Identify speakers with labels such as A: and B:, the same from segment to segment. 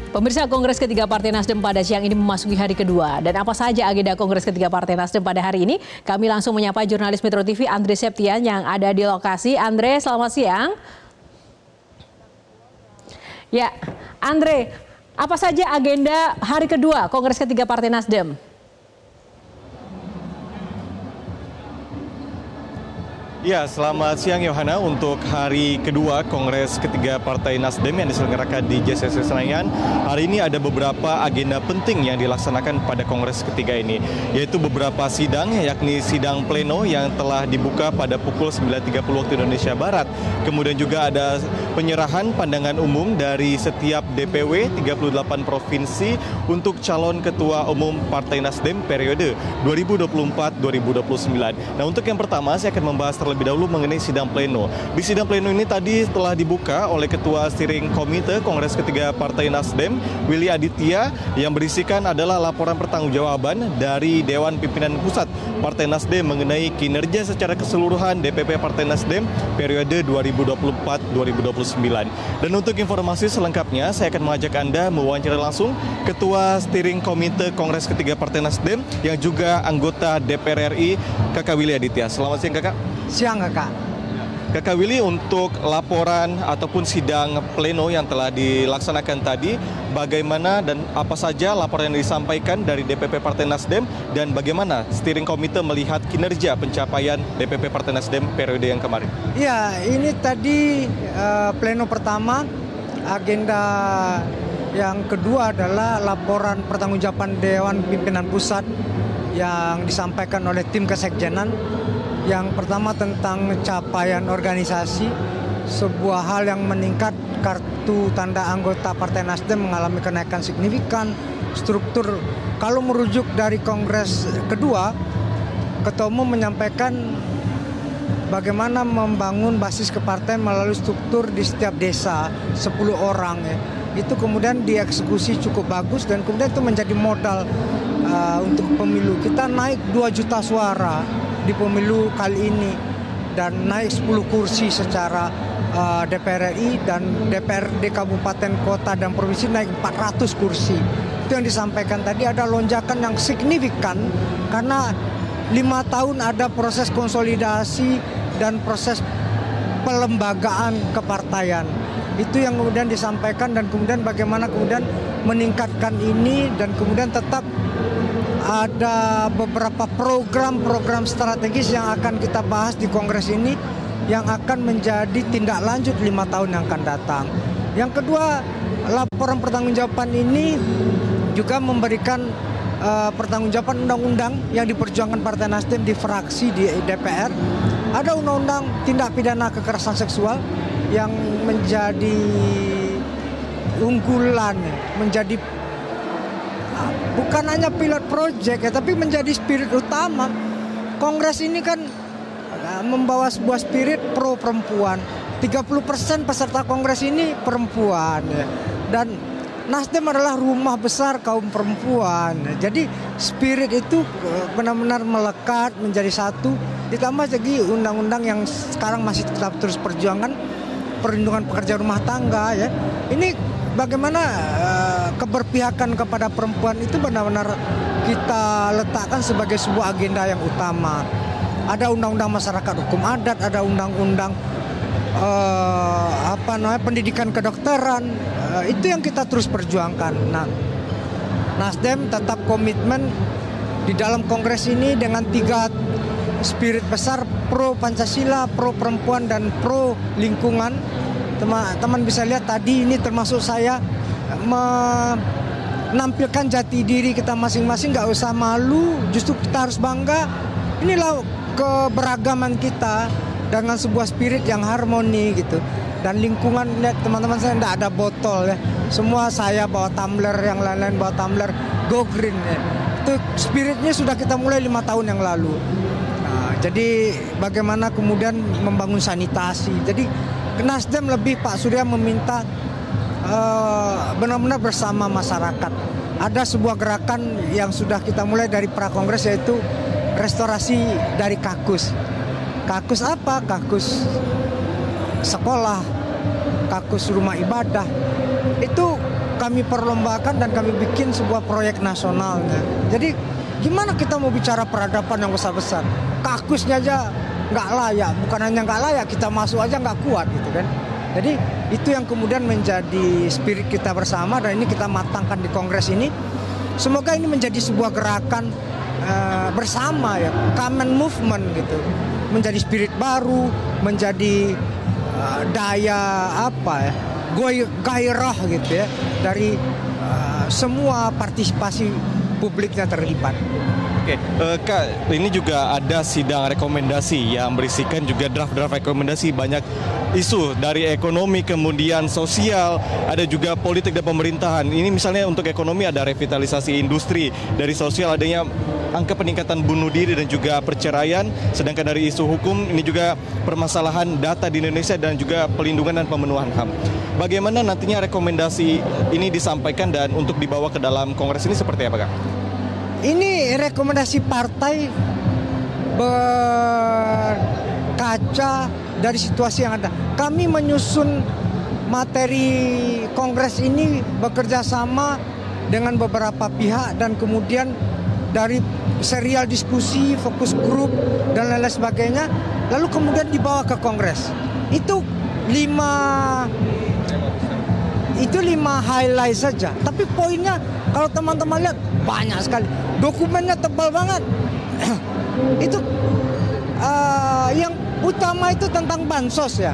A: Pemirsa, Kongres ketiga Partai Nasdem pada siang ini memasuki hari kedua. Dan apa saja agenda Kongres ketiga Partai Nasdem pada hari ini? Kami langsung menyapa jurnalis Metro TV Andre Septian yang ada di lokasi. Andre, selamat siang. Ya, Andre, apa saja agenda hari kedua Kongres ketiga Partai Nasdem?
B: Ya, selamat siang Yohana. Untuk hari kedua Kongres ketiga Partai Nasdem yang diselenggarakan di JCC Senayan, hari ini ada beberapa agenda penting yang dilaksanakan pada Kongres ketiga ini, yaitu beberapa sidang, yakni sidang pleno yang telah dibuka pada pukul 9.30 waktu Indonesia Barat. Kemudian juga ada penyerahan pandangan umum dari setiap DPW 38 provinsi untuk calon ketua umum Partai Nasdem periode 2024-2029. Nah, untuk yang pertama saya akan membahas terlebih dahulu mengenai sidang pleno. Di sidang pleno ini tadi telah dibuka oleh Ketua Steering Komite Kongres ketiga Partai Nasdem, Willy Aditya, yang berisikan adalah laporan pertanggungjawaban dari Dewan Pimpinan Pusat Partai Nasdem mengenai kinerja secara keseluruhan DPP Partai Nasdem periode 2024-2029. Dan untuk informasi selengkapnya, saya akan mengajak Anda mewawancara langsung Ketua Steering Komite Kongres ketiga Partai Nasdem yang juga anggota DPR RI, Kakak Willy Aditya. Selamat siang, Kakak.
C: Siang, Kakak.
B: Kakak Willy, untuk laporan ataupun sidang pleno yang telah dilaksanakan tadi, bagaimana dan apa saja laporan yang disampaikan dari DPP Partai Nasdem dan bagaimana steering komite melihat kinerja pencapaian DPP Partai Nasdem periode yang kemarin?
C: Ya, ini tadi pleno pertama. Agenda yang kedua adalah laporan pertanggungjawaban Dewan Pimpinan Pusat yang disampaikan oleh tim kesekjenan. Yang pertama tentang capaian organisasi, sebuah hal yang meningkat, kartu tanda anggota Partai Nasdem mengalami kenaikan signifikan, struktur. Kalau merujuk dari Kongres kedua, Ketua Umum menyampaikan bagaimana membangun basis kepartaian melalui struktur di setiap desa, 10 orang. Ya. Itu kemudian dieksekusi cukup bagus dan kemudian itu menjadi modal untuk pemilu. Kita naik 2 juta suara di pemilu kali ini dan naik 10 kursi secara DPR RI, dan DPRD Kabupaten Kota dan Provinsi naik 400 kursi. Itu yang disampaikan tadi, ada lonjakan yang signifikan karena 5 tahun ada proses konsolidasi dan proses pelembagaan kepartaian. Itu yang kemudian disampaikan dan kemudian bagaimana kemudian meningkatkan ini, dan kemudian tetap ada beberapa program-program strategis yang akan kita bahas di Kongres ini yang akan menjadi tindak lanjut 5 tahun yang akan datang. Yang kedua, laporan pertanggungjawaban ini juga memberikan pertanggungjawaban undang-undang yang diperjuangkan Partai Nasdem di fraksi di DPR. Ada undang-undang tindak pidana kekerasan seksual yang menjadi unggulan, menjadi bukan hanya pilot project ya, tapi menjadi spirit utama. Kongres ini kan membawa sebuah spirit pro perempuan. 30% peserta kongres ini perempuan ya. Dan Nasdem adalah rumah besar kaum perempuan. Jadi spirit itu benar-benar melekat menjadi satu. Ditambah lagi undang-undang yang sekarang masih tetap terus perjuangan, perlindungan pekerja rumah tangga ya. Ini bagaimana keberpihakan kepada perempuan itu benar-benar kita letakkan sebagai sebuah agenda yang utama. Ada undang-undang masyarakat hukum adat, ada undang-undang pendidikan kedokteran, itu yang kita terus perjuangkan. Nah, Nasdem tetap komitmen di dalam kongres ini dengan 3 spirit besar: pro Pancasila, pro perempuan, dan pro lingkungan. Teman-teman bisa lihat tadi ini termasuk saya menampilkan jati diri kita masing-masing, nggak usah malu, justru kita harus bangga. Inilah keberagaman kita dengan sebuah spirit yang harmoni gitu. Dan lingkungan, lihat teman-teman, saya nggak ada botol ya, semua saya bawa tumbler, yang lain-lain bawa tumbler go green ya. Itu spiritnya sudah kita mulai 5 tahun yang lalu. Nah, jadi bagaimana kemudian membangun sanitasi. Jadi Nasdem lebih, Pak Surya meminta benar-benar bersama masyarakat. Ada sebuah gerakan yang sudah kita mulai dari prakongres, yaitu restorasi dari kakus. Kakus apa? Kakus sekolah, kakus rumah ibadah. Itu kami perlombakan dan kami bikin sebuah proyek nasionalnya. Jadi gimana kita mau bicara peradaban yang besar-besar? Kakusnya aja nggak layak, bukan hanya nggak layak, kita masuk aja nggak kuat gitu kan. Jadi itu yang kemudian menjadi spirit kita bersama dan ini kita matangkan di kongres ini. Semoga ini menjadi sebuah gerakan bersama ya, common movement gitu. Menjadi spirit baru, menjadi daya apa ya, gairah gitu ya dari semua partisipasi publiknya terlibat.
B: Oke, Kak, ini juga ada sidang rekomendasi yang berisikan juga draft-draft rekomendasi banyak isu dari ekonomi, kemudian sosial, ada juga politik dan pemerintahan. Ini misalnya untuk ekonomi ada revitalisasi industri, dari sosial adanya angka peningkatan bunuh diri dan juga perceraian, sedangkan dari isu hukum ini juga permasalahan data di Indonesia dan juga pelindungan dan pemenuhan HAM. Bagaimana nantinya rekomendasi ini disampaikan dan untuk dibawa ke dalam kongres ini seperti apa, Kak?
C: Ini rekomendasi partai berkaca dari situasi yang ada. Kami menyusun materi kongres ini bekerja sama dengan beberapa pihak dan kemudian dari serial diskusi, fokus grup dan lain-lain sebagainya, lalu kemudian dibawa ke kongres. Itu lima highlight saja. Tapi poinnya kalau teman-teman lihat banyak sekali. Dokumennya tebal banget. Itu yang utama itu tentang bansos ya.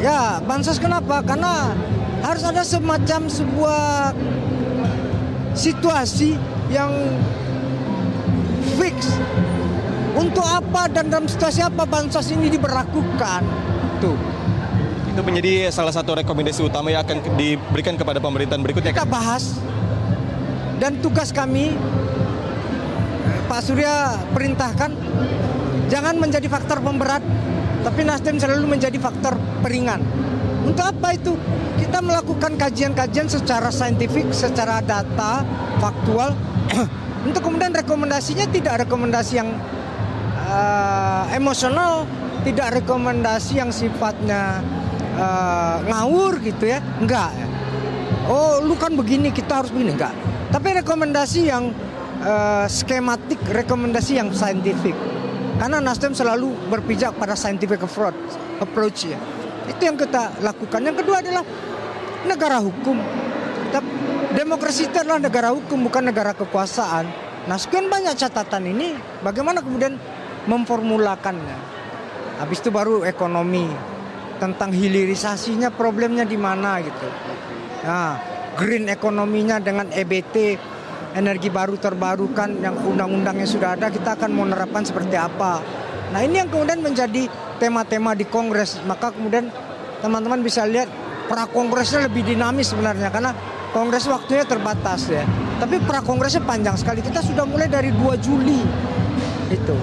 C: Ya, bansos kenapa? Karena harus ada semacam sebuah situasi yang fix. Untuk apa dan dalam situasi apa bansos ini diberlakukan? Tuh.
B: Itu menjadi salah satu rekomendasi utama yang akan diberikan kepada pemerintahan berikutnya.
C: Kita bahas dan tugas kami, Pak Surya perintahkan jangan menjadi faktor pemberat, tapi Nasdem selalu menjadi faktor peringan. Untuk apa itu? Kita melakukan kajian-kajian secara saintifik, secara data, faktual. Untuk kemudian rekomendasinya tidak rekomendasi yang emosional, tidak rekomendasi yang sifatnya ngawur gitu ya, enggak. Oh lu kan begini, kita harus begini, enggak. Tapi rekomendasi yang skematik, rekomendasi yang saintifik. Karena Nasdem selalu berpijak pada scientific approach ya. Itu yang kita lakukan. Yang kedua adalah negara hukum. Demokrasi itu adalah negara hukum, bukan negara kekuasaan. Nah sekian banyak catatan ini, bagaimana kemudian memformulakannya. Habis itu baru ekonomi. Tentang hilirisasinya, problemnya di mana gitu. Nah, green ekonominya dengan EBT, energi baru terbarukan yang undang-undangnya sudah ada, kita akan menerapkan seperti apa. Nah ini yang kemudian menjadi tema-tema di kongres. Maka kemudian teman-teman bisa lihat pra-kongresnya lebih dinamis sebenarnya. Karena kongres waktunya terbatas ya. Tapi pra-kongresnya panjang sekali. Kita sudah mulai dari 2 Juli. Itu.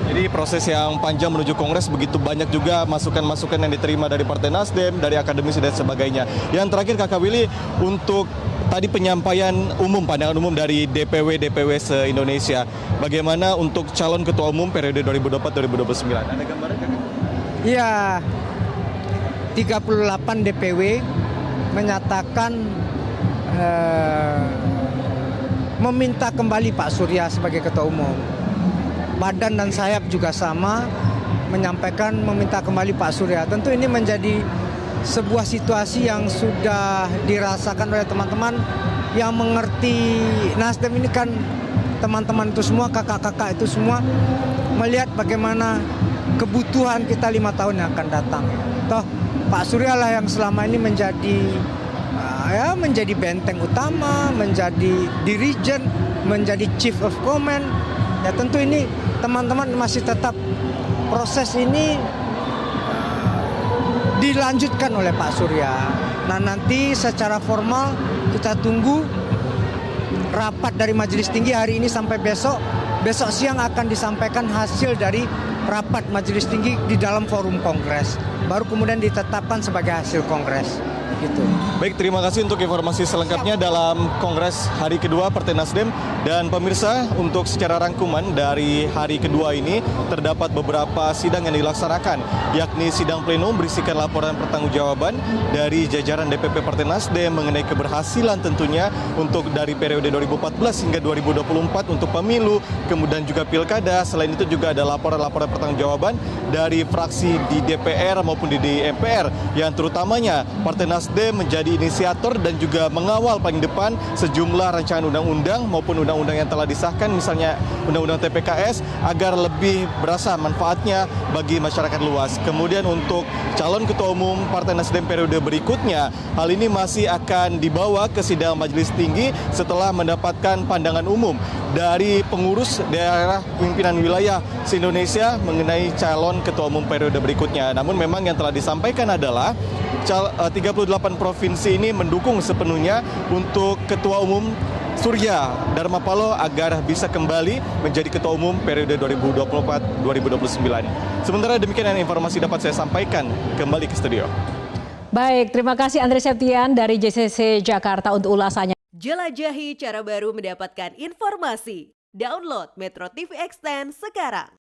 B: Jadi proses yang panjang menuju kongres, begitu banyak juga masukan-masukan yang diterima dari Partai Nasdem, dari akademisi dan sebagainya. Yang terakhir Kakak Willy, untuk tadi penyampaian umum, pandangan umum dari DPW se-Indonesia. Bagaimana untuk calon ketua umum periode 2024-2029? Ada gambaran Kakak?
C: Iya, 38 DPW menyatakan meminta kembali Pak Surya sebagai ketua umum. Badan dan Sayap juga sama menyampaikan meminta kembali Pak Surya. Tentu ini menjadi sebuah situasi yang sudah dirasakan oleh teman-teman yang mengerti Nasdem ini kan teman-teman itu semua, kakak-kakak itu semua melihat bagaimana kebutuhan kita 5 tahun yang akan datang. Toh Pak Surya lah yang selama ini menjadi benteng utama, menjadi dirijen, menjadi chief of command. Ya tentu ini teman-teman masih tetap proses ini dilanjutkan oleh Pak Surya. Nah nanti secara formal kita tunggu rapat dari Majelis Tinggi hari ini sampai besok. Besok siang akan disampaikan hasil dari rapat Majelis Tinggi di dalam forum kongres. Baru kemudian ditetapkan sebagai hasil kongres. Gitu.
B: Baik, terima kasih untuk informasi selengkapnya dalam Kongres hari kedua Partai Nasdem. Dan pemirsa, untuk secara rangkuman dari hari kedua ini terdapat beberapa sidang yang dilaksanakan, yakni sidang pleno berisikan laporan pertanggungjawaban dari jajaran DPP Partai Nasdem mengenai keberhasilan tentunya untuk dari periode 2014 hingga 2024 untuk pemilu, kemudian juga pilkada. Selain itu juga ada laporan-laporan pertanggungjawaban dari fraksi di DPR maupun di MPR yang terutamanya Partai Nasdem menjadi inisiator dan juga mengawal paling depan sejumlah rancangan undang-undang maupun undang-undang yang telah disahkan, misalnya undang-undang TPKS, agar lebih berasa manfaatnya bagi masyarakat luas. Kemudian untuk calon ketua umum Partai Nasdem periode berikutnya, hal ini masih akan dibawa ke sidang Majelis Tinggi setelah mendapatkan pandangan umum dari pengurus daerah pimpinan wilayah se-Indonesia mengenai calon ketua umum periode berikutnya. Namun memang yang telah disampaikan adalah 38 provinsi ini mendukung sepenuhnya untuk Ketua Umum Surya Dharma Paloh agar bisa kembali menjadi Ketua Umum periode 2024-2029. Sementara demikian yang informasi dapat saya sampaikan, kembali ke studio.
A: Baik, terima kasih Andre Septian dari JCC Jakarta untuk ulasannya.
D: Jelajahi cara baru mendapatkan informasi. Download Metro TV Extend sekarang.